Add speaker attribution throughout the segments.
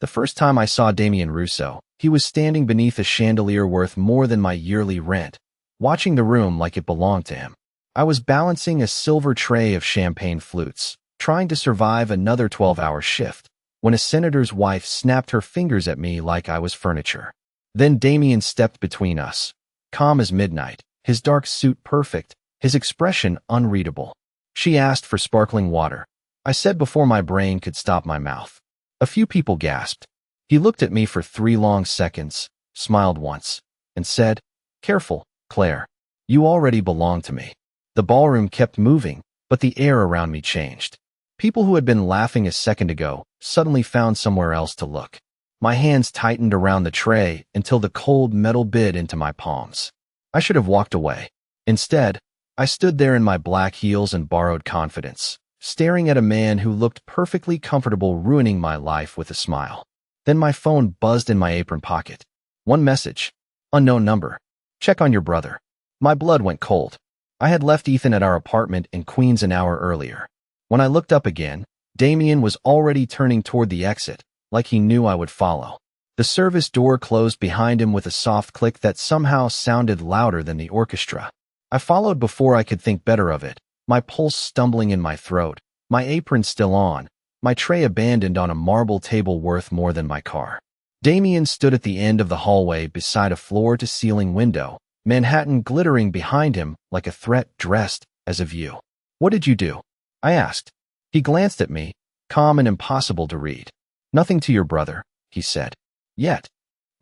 Speaker 1: The first time I saw Damien Russo, he was standing beneath a chandelier worth more than my yearly rent, watching the room like it belonged to him. I was balancing a silver tray of champagne flutes, trying to survive another 12-hour shift, when a senator's wife snapped her fingers at me like I was furniture. Then Damien stepped between us, calm as midnight, his dark suit perfect, his expression unreadable. She asked for sparkling water. I said before my brain could stop my mouth. A few people gasped. He looked at me for 3 long seconds, smiled once, and said, "Careful, Claire. You already belong to me." The ballroom kept moving, but the air around me changed. People who had been laughing a second ago suddenly found somewhere else to look. My hands tightened around the tray until the cold metal bit into my palms. I should have walked away. Instead, I stood there in my black heels and borrowed confidence, staring at a man who looked perfectly comfortable ruining my life with a smile. Then my phone buzzed in my apron pocket. One message. Unknown number. Check on your brother. My blood went cold. I had left Ethan at our apartment in Queens an hour earlier. When I looked up again, Damien was already turning toward the exit, like he knew I would follow. The service door closed behind him with a soft click that somehow sounded louder than the orchestra. I followed before I could think better of it, my pulse stumbling in my throat, my apron still on, my tray abandoned on a marble table worth more than my car. Damien stood at the end of the hallway beside a floor-to-ceiling window, Manhattan glittering behind him like a threat dressed as a view. "What did you do?" I asked. He glanced at me, calm and impossible to read. "Nothing to your brother," he said. "Yet."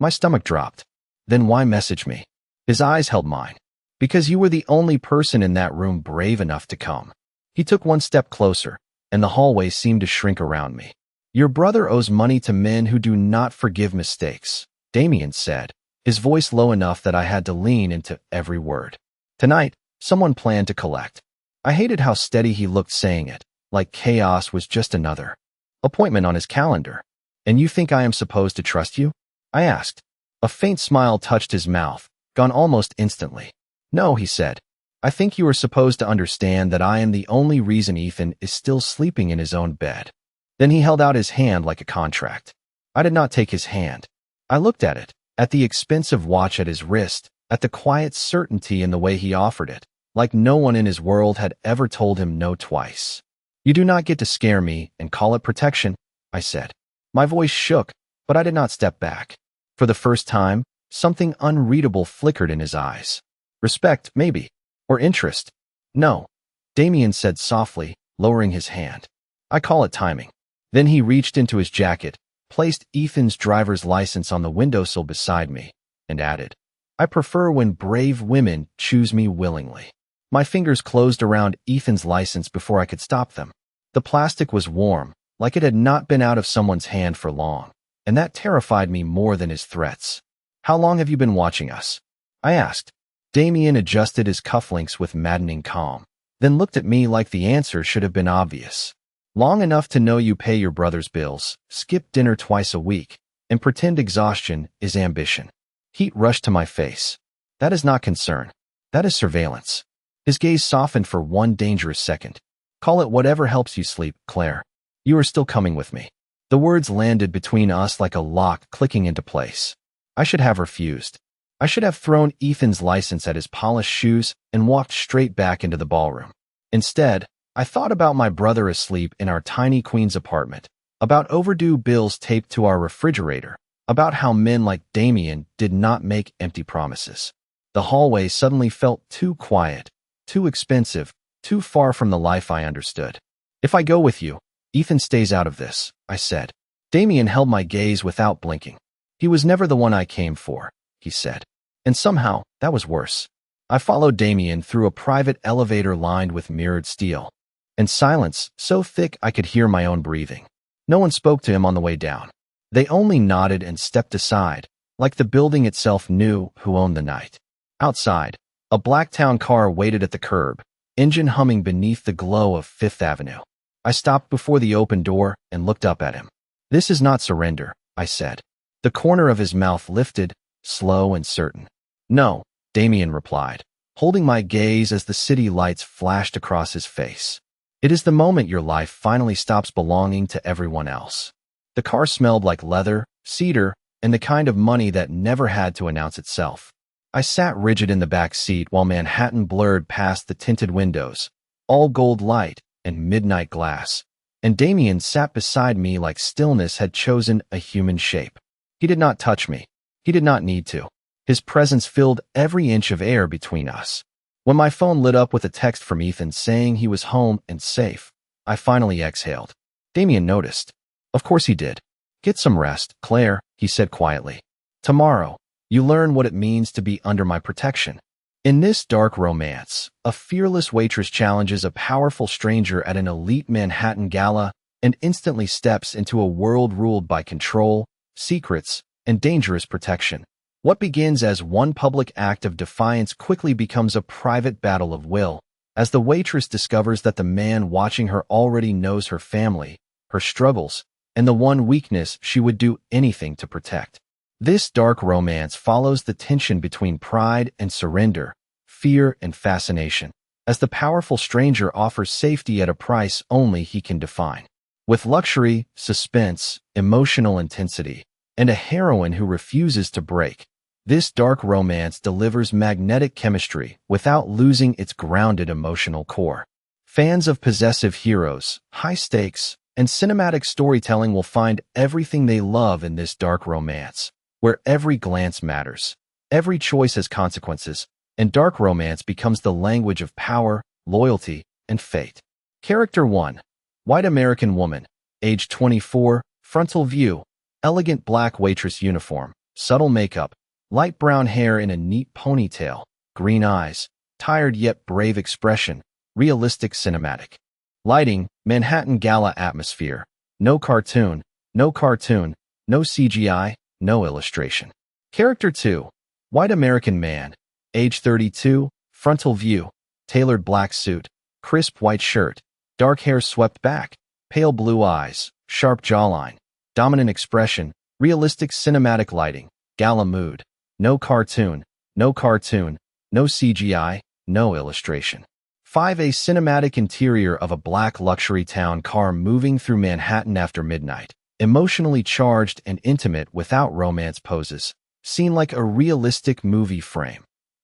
Speaker 1: My stomach dropped. "Then why message me?" His eyes held mine. "Because you were the only person in that room brave enough to come." He took one step closer, and the hallway seemed to shrink around me. "Your brother owes money to men who do not forgive mistakes," Damien said, his voice low enough that I had to lean into every word. Tonight, someone planned to collect. I hated how steady he looked saying it, like chaos was just another appointment on his calendar. "And you think I am supposed to trust you?" I asked. A faint smile touched his mouth, gone almost instantly. "No," he said. "I think you are supposed to understand that I am the only reason Ethan is still sleeping in his own bed." Then he held out his hand like a contract. I did not take his hand. I looked at it, at the expensive watch at his wrist, at the quiet certainty in the way he offered it, like no one in his world had ever told him no twice. "You do not get to scare me and call it protection," I said. My voice shook, but I did not step back. For the first time, something unreadable flickered in his eyes. Respect, maybe. Or interest. "No," Damien said softly, lowering his hand. "I call it timing." Then he reached into his jacket, placed Ethan's driver's license on the windowsill beside me, and added, "I prefer when brave women choose me willingly." My fingers closed around Ethan's license before I could stop them. The plastic was warm, like it had not been out of someone's hand for long, and that terrified me more than his threats. "How long have you been watching us?" I asked. Damien adjusted his cufflinks with maddening calm, then looked at me like the answer should have been obvious. "Long enough to know you pay your brother's bills, skip dinner twice a week, and pretend exhaustion is ambition." Heat rushed to my face. "That is not concern. That is surveillance." His gaze softened for one dangerous second. "Call it whatever helps you sleep, Claire. You are still coming with me." The words landed between us like a lock clicking into place. I should have refused. I should have thrown Ethan's license at his polished shoes and walked straight back into the ballroom. Instead, I thought about my brother asleep in our tiny Queens apartment, about overdue bills taped to our refrigerator, about how men like Damien did not make empty promises. The hallway suddenly felt too quiet, too expensive, too far from the life I understood. "If I go with you, Ethan stays out of this," I said. Damien held my gaze without blinking. "He was never the one I came for," he said. And somehow, that was worse. I followed Damien through a private elevator lined with mirrored steel. And silence, so thick I could hear my own breathing. No one spoke to him on the way down. They only nodded and stepped aside, like the building itself knew who owned the night. Outside, a Blacktown car waited at the curb, engine humming beneath the glow of Fifth Avenue. I stopped before the open door and looked up at him. "This is not surrender," I said. The corner of his mouth lifted, slow and certain. "No," Damien replied, holding my gaze as the city lights flashed across his face. "It is the moment your life finally stops belonging to everyone else." The car smelled like leather, cedar, and the kind of money that never had to announce itself. I sat rigid in the back seat while Manhattan blurred past the tinted windows, all gold light and midnight glass, and Damien sat beside me like stillness had chosen a human shape. He did not touch me. He did not need to. His presence filled every inch of air between us. When my phone lit up with a text from Ethan saying he was home and safe, I finally exhaled. Damien noticed. Of course he did. Get some rest, Claire, he said quietly. Tomorrow, you learn what it means to be under my protection. In this dark romance, a fearless waitress challenges a powerful stranger at an elite Manhattan gala and instantly steps into a world ruled by control, secrets, and dangerous protection. What begins as one public act of defiance quickly becomes a private battle of will, as the waitress discovers that the man watching her already knows her family, her struggles, and the one weakness she would do anything to protect. This dark romance follows the tension between pride and surrender, fear and fascination, as the powerful stranger offers safety at a price only he can define. With luxury, suspense, emotional intensity, and a heroine who refuses to break, this dark romance delivers magnetic chemistry without losing its grounded emotional core. Fans of possessive heroes, high stakes, and cinematic storytelling will find everything they love in this dark romance, where every glance matters, every choice has consequences, and dark romance becomes the language of power, loyalty, and fate. Character 1. White American woman, age 24, frontal view, elegant black waitress uniform, subtle makeup, light brown hair in a neat ponytail, green eyes, tired yet brave expression, realistic cinematic. Lighting, Manhattan gala atmosphere, no cartoon, no CGI, no illustration. Character 2. White American man, age 32, frontal view, tailored black suit, crisp white shirt, dark hair swept back, pale blue eyes, sharp jawline, dominant expression, realistic cinematic lighting, gala mood. No cartoon, no CGI, no illustration. 5. A cinematic interior of a black luxury town car moving through Manhattan after midnight, emotionally charged and intimate without romance poses, seen like a realistic movie frame.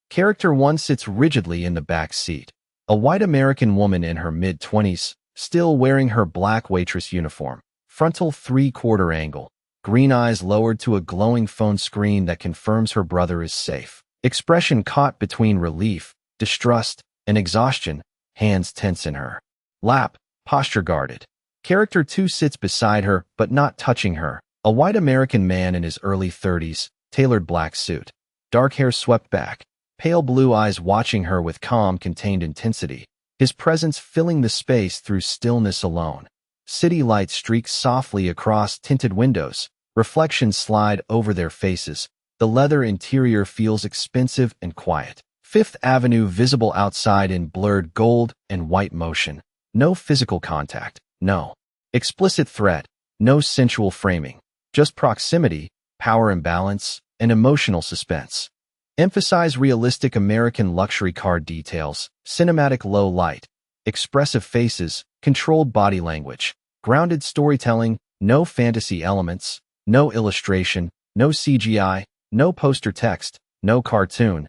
Speaker 1: Character 1 sits rigidly in the back seat, a white American woman in her mid-20s, still wearing her black waitress uniform, frontal three-quarter angle, green eyes lowered to a glowing phone screen that confirms her brother is safe. Expression caught between relief, distrust, and exhaustion, hands tense in her lap, posture guarded. Character 2 sits beside her, but not touching her, a white American man in his early 30s, tailored black suit, dark hair swept back, pale blue eyes watching her with calm, contained intensity, his presence filling the space through stillness alone. City lights streak softly across tinted windows, reflections slide over their faces, the leather interior feels expensive and quiet. Fifth Avenue visible outside in blurred gold and white motion. No physical contact, no explicit threat, no sensual framing, just proximity, power imbalance, and emotional suspense. Emphasize realistic American luxury car details, cinematic low light, expressive faces, controlled body language, grounded storytelling, no fantasy elements, no illustration, no CGI, no poster text, no cartoon,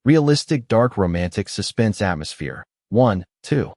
Speaker 1: realistic dark romantic suspense atmosphere. 1, 2.